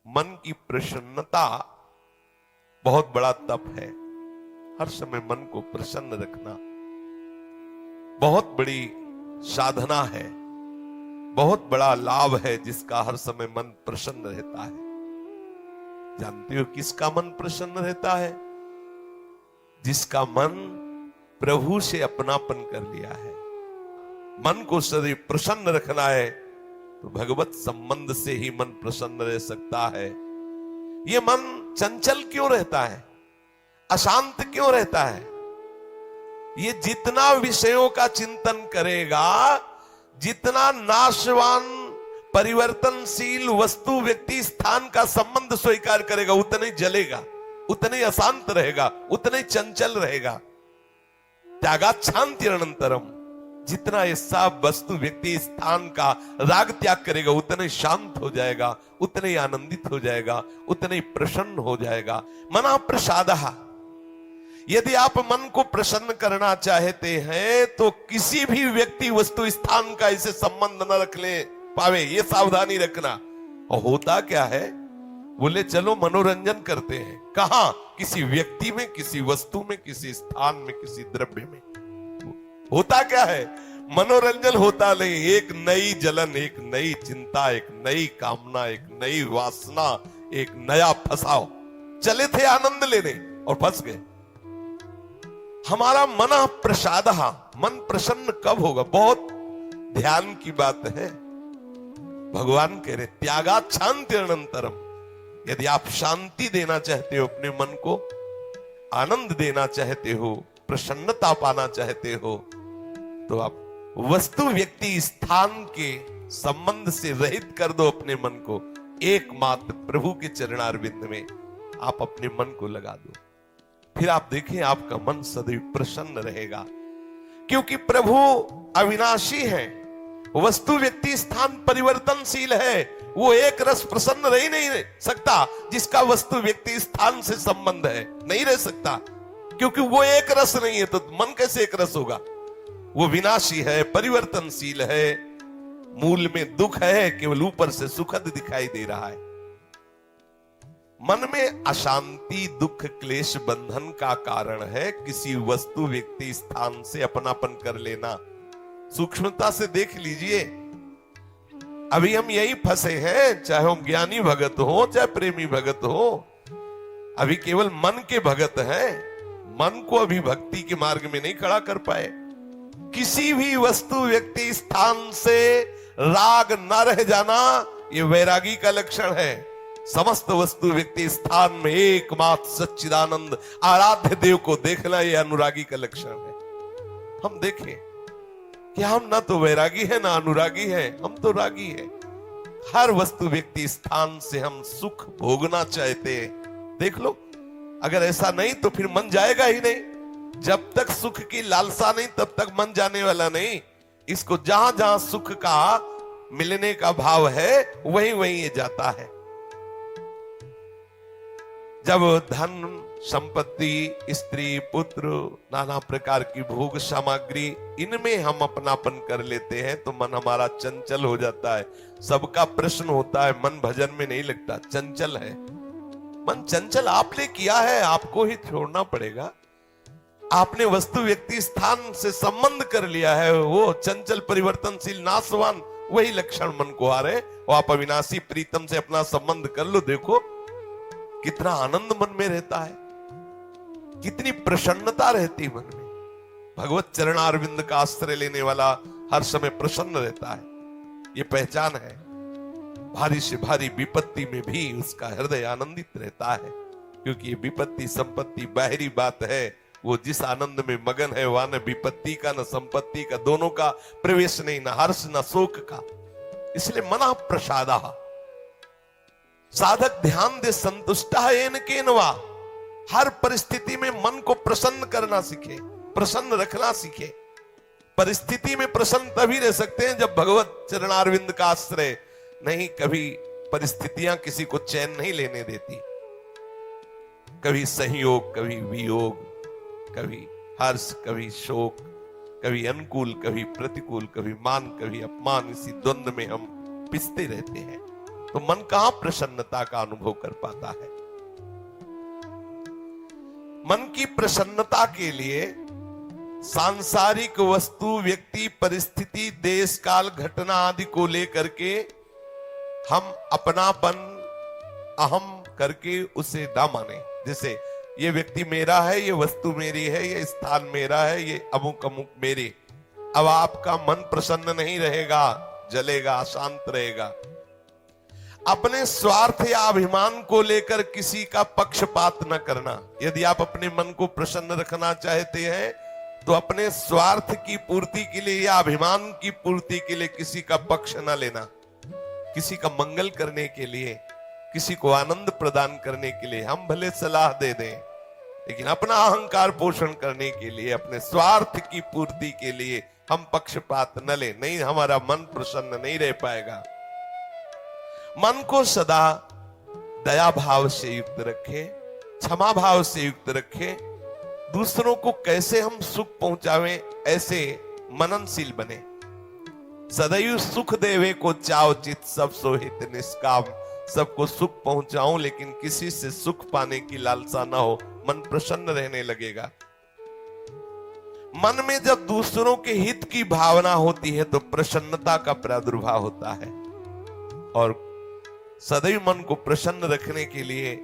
मन की प्रसन्नता बहुत बड़ा तप है। हर समय मन को प्रसन्न रखना बहुत बड़ी साधना है, बहुत बड़ा लाभ है जिसका हर समय मन प्रसन्न रहता है। जानते हो किसका मन प्रसन्न रहता है? जिसका मन प्रभु से अपनापन कर लिया है। मन को सदैव प्रसन्न रखना है तो भगवत संबंध से ही मन प्रसन्न रह सकता है। ये मन चंचल क्यों रहता है, अशांत क्यों रहता है? ये जितना विषयों का चिंतन करेगा, जितना नाशवान परिवर्तनशील वस्तु व्यक्ति स्थान का संबंध स्वीकार करेगा, उतना ही जलेगा, उतना ही अशांत रहेगा, उतना ही चंचल रहेगा। त्यागात शांति अनंतरम, जितना ये सब वस्तु व्यक्ति स्थान का राग त्याग करेगा उतना ही शांत हो जाएगा, उतना ही आनंदित हो जाएगा, उतना ही प्रसन्न हो जाएगा। मना प्रसादः, यदि आप मन को प्रसन्न करना चाहते हैं तो किसी भी व्यक्ति वस्तु स्थान का इसे संबंध न रख ले पावे, ये सावधानी रखना। और होता क्या है, बोले चलो मनोरंजन करते हैं, कहां? किसी व्यक्ति में, किसी वस्तु में, किसी स्थान में, किसी द्रव्य में। होता क्या है, मनोरंजन होता नहीं, एक नई जलन, एक नई चिंता, एक नई कामना, एक नई वासना, एक नया फसाव। चले थे आनंद लेने और फंस गए। हमारा मन प्रसादः, मन प्रसन्न कब होगा? बहुत ध्यान की बात है। भगवान कह रहे त्यागात शांति अनंतरम, यदि आप शांति देना चाहते हो अपने मन को, आनंद देना चाहते हो, प्रसन्नता पाना चाहते हो, तो आप वस्तु व्यक्ति स्थान के संबंध से रहित कर दो अपने मन को। एकमात्र प्रभु के चरणारविंद में आप अपने मन को लगा दो, फिर आप देखें आपका मन सदैव प्रसन्न रहेगा। क्योंकि प्रभु अविनाशी है, वस्तु व्यक्ति स्थान परिवर्तनशील है। वो एक रस प्रसन्न रह ही नहीं सकता जिसका वस्तु व्यक्ति स्थान से संबंध है, नहीं रह सकता। क्योंकि वो एक रस नहीं है तो मन कैसे एक रस होगा? वो विनाशी है, परिवर्तनशील है, मूल में दुख है, केवल ऊपर से सुखद दिखाई दे रहा है। मन में अशांति, दुख, क्लेश, बंधन का कारण है किसी वस्तु व्यक्ति स्थान से अपनापन कर लेना। सूक्ष्मता से देख लीजिए, अभी हम यही फंसे हैं, चाहे हम ज्ञानी भगत हो चाहे प्रेमी भगत हो, अभी केवल मन के भगत हैं, मन को अभी भक्ति के मार्ग में नहीं खड़ा कर पाए। किसी भी वस्तु व्यक्ति स्थान से राग न रह जाना ये वैरागी का लक्षण है। समस्त वस्तु व्यक्ति स्थान में एकमात्र सच्चिदानंद आराध्य देव को देखना ये अनुरागी का लक्षण है। हम देखें कि हम ना तो वैरागी है ना अनुरागी है, हम तो रागी है। हर वस्तु व्यक्ति स्थान से हम सुख भोगना चाहते हैं। देख लो, अगर ऐसा नहीं तो फिर मन जाएगा ही नहीं। जब तक सुख की लालसा नहीं तब तक मन जाने वाला नहीं। इसको जहां जहां सुख का मिलने का भाव है वहीं वहीं ये जाता है। जब धन, संपत्ति, स्त्री, पुत्र, नाना प्रकार की भोग सामग्री, इनमें हम अपनापन कर लेते हैं तो मन हमारा चंचल हो जाता है। सबका प्रश्न होता है, मन भजन में नहीं लगता, चंचल है। मन चंचल आपने किया है, आपको ही छोड़ना पड़ेगा। आपने वस्तु व्यक्ति स्थान से संबंध कर लिया है, वो चंचल, परिवर्तनशील, नाशवान, वही लक्षण मन को आ रहे। और आप अविनाशी प्रीतम से अपना संबंध कर लो, देखो कितना आनंद मन में रहता है, कितनी प्रसन्नता रहती मन में। भगवत चरणारविंद का आश्रय लेने वाला हर समय प्रसन्न रहता है, ये पहचान है। भारी से भारी विपत्ति में भी उसका हृदय आनंदित रहता है, क्योंकि ये विपत्ति संपत्ति बाहरी बात है। वो जिस आनंद में मगन है वहां न विपत्ति का न संपत्ति का, दोनों का प्रवेश नहीं, न हर्ष न शोक का। इसलिए मना प्रसादः, साधक ध्यान दे संतुष्टः येन केनवा। हर परिस्थिति में मन को प्रसन्न करना सीखे, प्रसन्न रखना सीखे। परिस्थिति में प्रसन्न तभी रह सकते हैं जब भगवत चरणारविंद का आश्रय नहीं। कभी परिस्थितियां किसी को चैन नहीं लेने देती, कभी संयोग, कभी वियोग, कभी हर्ष, कभी शोक, कभी अनुकूल, कभी प्रतिकूल, कभी मान, कभी अपमान, इसी द्वंद्व में हम पिसते रहते हैं। तो मन कहां प्रसन्नता का अनुभव कर पाता है। मन की प्रसन्नता के लिए सांसारिक वस्तु, व्यक्ति, परिस्थिति, देश काल, घटना आदि को लेकर के हम अपनापन, अहम करके उसे ना माने। जैसे ये व्यक्ति मेरा है, ये वस्तु मेरी है, ये स्थान मेरा है, ये अमुक अमुक मेरी। अब आपका मन प्रसन्न नहीं रहेगा, जलेगा, अशांत रहेगा। अपने स्वार्थ या अभिमान को लेकर किसी का पक्षपात न करना। यदि आप अपने मन को प्रसन्न रखना चाहते हैं तो अपने स्वार्थ की पूर्ति के लिए या अभिमान की पूर्ति के लिए किसी का पक्ष न लेना। किसी का मंगल करने के लिए, किसी को आनंद प्रदान करने के लिए हम भले सलाह दे दें, लेकिन अपना अहंकार पोषण करने के लिए, अपने स्वार्थ की पूर्ति के लिए हम पक्षपात न लें। नहीं, हमारा मन प्रसन्न नहीं रह पाएगा। मन को सदा दया भाव से युक्त रखें, क्षमा भाव से युक्त रखें। दूसरों को कैसे हम सुख पहुंचावें, ऐसे मननशील बने। सदैव सुख देवे को चाव चित, सब सोहित निष्काम। सबको सुख पहुंचाऊं लेकिन किसी से सुख पाने की लालसा ना हो, मन प्रसन्न रहने लगेगा। मन में जब दूसरों के हित की भावना होती है तो प्रसन्नता का प्रादुर्भाव होता है। और सदैव मन को प्रसन्न रखने के लिए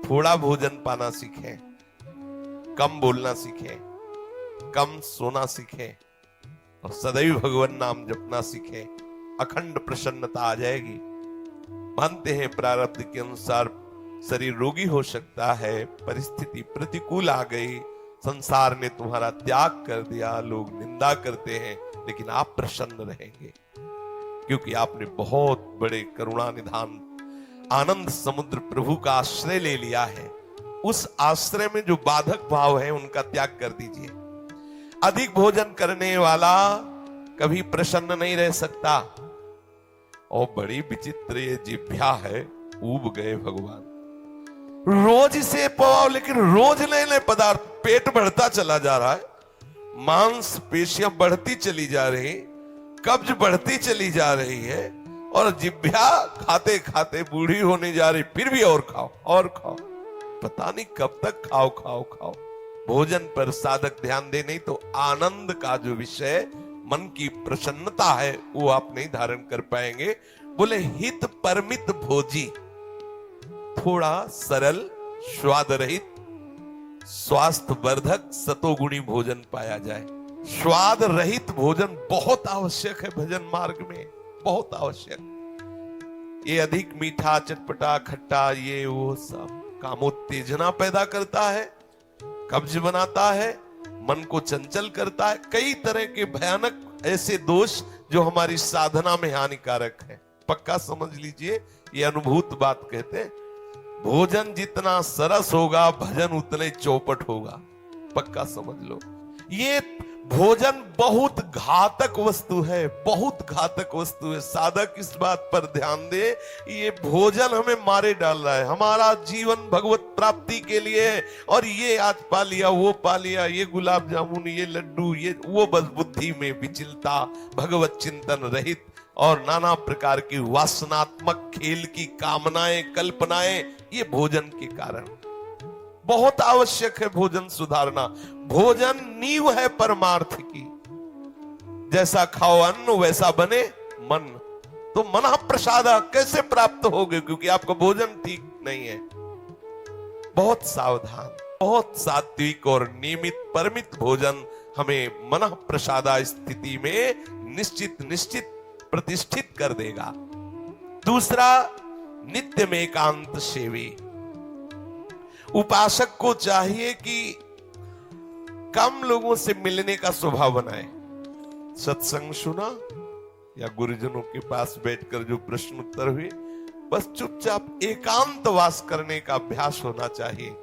थोड़ा भोजन पाना सीखें, कम बोलना सीखें, कम सोना सीखें और सदैव भगवान नाम जपना सीखें। अखंड प्रसन्नता आ जाएगी। मानते हैं प्रारब्ध के अनुसार शरीर रोगी हो सकता है, परिस्थिति प्रतिकूल आ गई, संसार ने तुम्हारा त्याग कर दिया, लोग निंदा करते हैं, लेकिन आप प्रसन्न रहेंगे क्योंकि आपने बहुत बड़े करुणा निधान आनंद समुद्र प्रभु का आश्रय ले लिया है। उस आश्रय में जो बाधक भाव है उनका त्याग कर दीजिए। अधिक भोजन करने वाला कभी प्रसन्न नहीं रह सकता। और बड़ी विचित्र ये जिह्वा है, ऊब गए भगवान। रोज से पवाओ लेकिन रोज नए नए पदार्थ, पेट बढ़ता चला जा रहा है, मांस पेशियां बढ़ती चली जा रही, कब्ज बढ़ती चली जा रही है और जिह्वा खाते खाते बूढ़ी होने जा रही, फिर भी और खाओ और खाओ। पता नहीं कब तक खाओ खाओ खाओ। भोजन पर साधक ध्यान दे, नहीं तो आनंद का जो विषय, मन की प्रसन्नता है, वो आप नहीं धारण कर पाएंगे। बोले हित परमित भोजी, थोड़ा सरल, स्वाद रहित, स्वास्थ्य वर्धक, सतोगुणी भोजन पाया जाए। स्वाद रहित भोजन बहुत आवश्यक है भजन मार्ग में, बहुत आवश्यक। ये अधिक मीठा, चटपटा, खट्टा, ये वो सब कामोत्तेजना पैदा करता है, कब्ज बनाता है, मन को चंचल करता है। कई तरह के भयानक ऐसे दोष जो हमारी साधना में हानिकारक है। पक्का समझ लीजिए, ये अनुभूत बात कहते हैं। भोजन जितना सरस होगा, भजन उतने चौपट होगा। पक्का समझ लो। ये भोजन बहुत घातक वस्तु है, बहुत घातक वस्तु है। साधक इस बात पर ध्यान दे, ये भोजन हमें मारे डाल रहा है। हमारा जीवन भगवत प्राप्ति के लिए है और ये आज पा लिया, वो पा लिया, ये गुलाब जामुन, ये लड्डू, ये वो, बस बुद्धि में विचलता, भगवत चिंतन रहित और नाना प्रकार की वासनात्मक खेल की कामनाएं, कल्पनाएं, ये भोजन के कारण। बहुत आवश्यक है भोजन सुधारना। भोजन नींव है परमार्थ की। जैसा खाओ अन्न वैसा बने मन। तो मन प्रसाद कैसे प्राप्त होगे, क्योंकि आपका भोजन ठीक नहीं है। बहुत सावधान, बहुत सात्विक और नियमित परमित भोजन हमें मन प्रसादा स्थिति में निश्चित प्रतिष्ठित कर देगा। दूसरा, नित्य में एकांत सेवी। उपासक को चाहिए कि कम लोगों से मिलने का स्वभाव बनाए। सत्संग सुना या गुरुजनों के पास बैठकर जो प्रश्न उत्तर हुए, बस चुपचाप एकांतवास करने का अभ्यास होना चाहिए।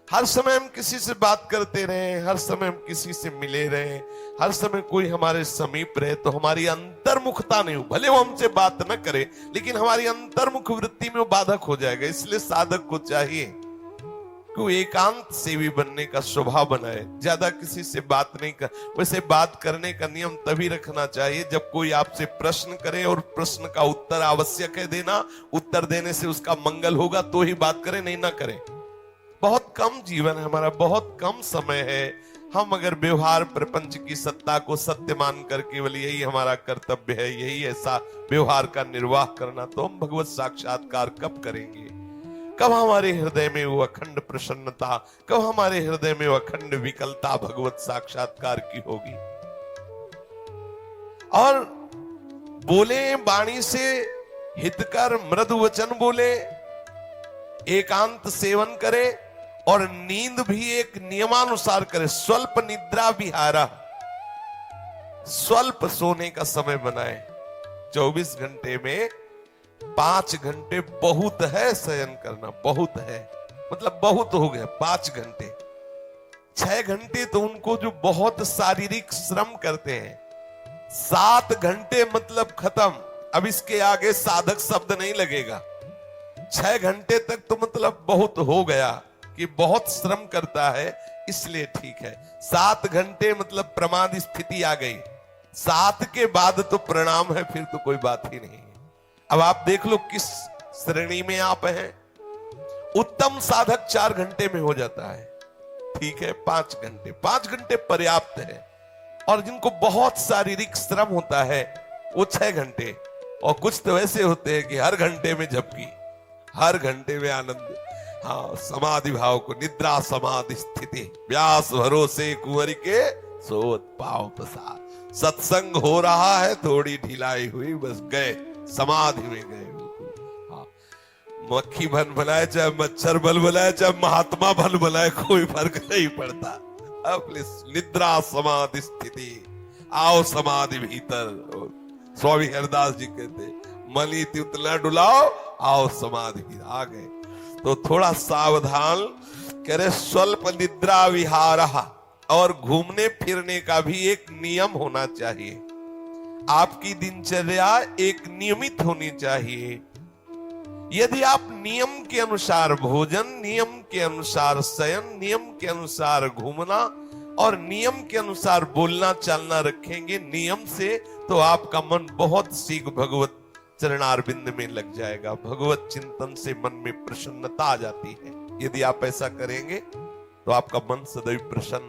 हर समय हम किसी से बात करते रहें, हर समय हम किसी से मिले रहें, हर समय कोई हमारे समीप रहे, तो हमारी अंतर्मुखता नहीं हो। भले वो हमसे बात न करे, लेकिन हमारी अंतर्मुख वृत्ति में वो बाधक हो जाएगा। इसलिए साधक को चाहिए क्यों एकांत सेवी बनने का स्वभाव बनाए, ज्यादा किसी से बात नहीं कर। वैसे बात करने का नियम तभी रखना चाहिए जब कोई आपसे प्रश्न करे और प्रश्न का उत्तर आवश्यक है देना, उत्तर देने से उसका मंगल होगा तो ही बात करें, नहीं ना करें। बहुत कम जीवन है हमारा, बहुत कम समय है। हम अगर व्यवहार प्रपंच की सत्ता को सत्य मान कर केवल यही हमारा कर्तव्य है, यही ऐसा व्यवहार का निर्वाह करना, तो हम भगवत साक्षात्कार कब करेंगे? कब हमारे हृदय में वो अखंड प्रसन्नता, कब हमारे हृदय में वो अखंड विकलता भगवत साक्षात्कार की होगी? और बोले वाणी से हितकर मृदु वचन बोले, एकांत सेवन करे और नींद भी एक नियमानुसार करे। स्वल्प निद्रा विहारा, स्वल्प सोने का समय बनाए। 24 घंटे में 5 घंटे बहुत है शयन करना, बहुत है, मतलब बहुत हो गया 5 घंटे। 6 घंटे तो उनको जो बहुत शारीरिक श्रम करते हैं, 7 घंटे मतलब खत्म, अब इसके आगे साधक शब्द नहीं लगेगा। 6 घंटे तक तो मतलब बहुत हो गया कि बहुत श्रम करता है, इसलिए ठीक है। 7 घंटे मतलब प्रमाद स्थिति आ गई, 7 के बाद तो प्रणाम है, फिर तो कोई बात ही नहीं है। अब आप देख लो किस श्रेणी में आप हैं। उत्तम साधक 4 घंटे में हो जाता है, ठीक है। 5 घंटे, 5 घंटे पर्याप्त है। और जिनको बहुत शारीरिक श्रम होता है वो 6 घंटे, और कुछ तो ऐसे होते हैं कि हर घंटे में झपकी, हर घंटे में आनंद। हाँ, समाधि भाव को, निद्रा समाधि स्थिति, व्यास भरोसे कुंवर के सोत पाव प्रसाद। सत्संग हो रहा है, थोड़ी ढिलाई हुई, बस गए समाधि में गए। हाँ, मक्खी बन बनाए चाहे मच्छर बल बनाए चाहे महात्मा बल बनाए, कोई फर्क नहीं पड़ता। अब निद्रा समाधि स्थिति, आओ समाधि भीतर। स्वामी हरदास जी कहते, मनी त्युत न डुलाओ, आओ समाधि भीतर। आ गए तो थोड़ा सावधान करे। स्वल्प निद्रा विहार, और घूमने फिरने का भी एक नियम होना चाहिए। आपकी दिनचर्या एक नियमित होनी चाहिए। यदि आप नियम के अनुसार भोजन, नियम के अनुसार शयन, नियम के अनुसार घूमना और नियम के अनुसार बोलना चालना रखेंगे नियम से, तो आपका मन बहुत शीघ्र भगवत चरणारविंद में लग जाएगा। भगवत चिंतन से मन में प्रसन्नता आ जाती है। यदि आप ऐसा करेंगे तो आपका मन सदैव प्रसन्न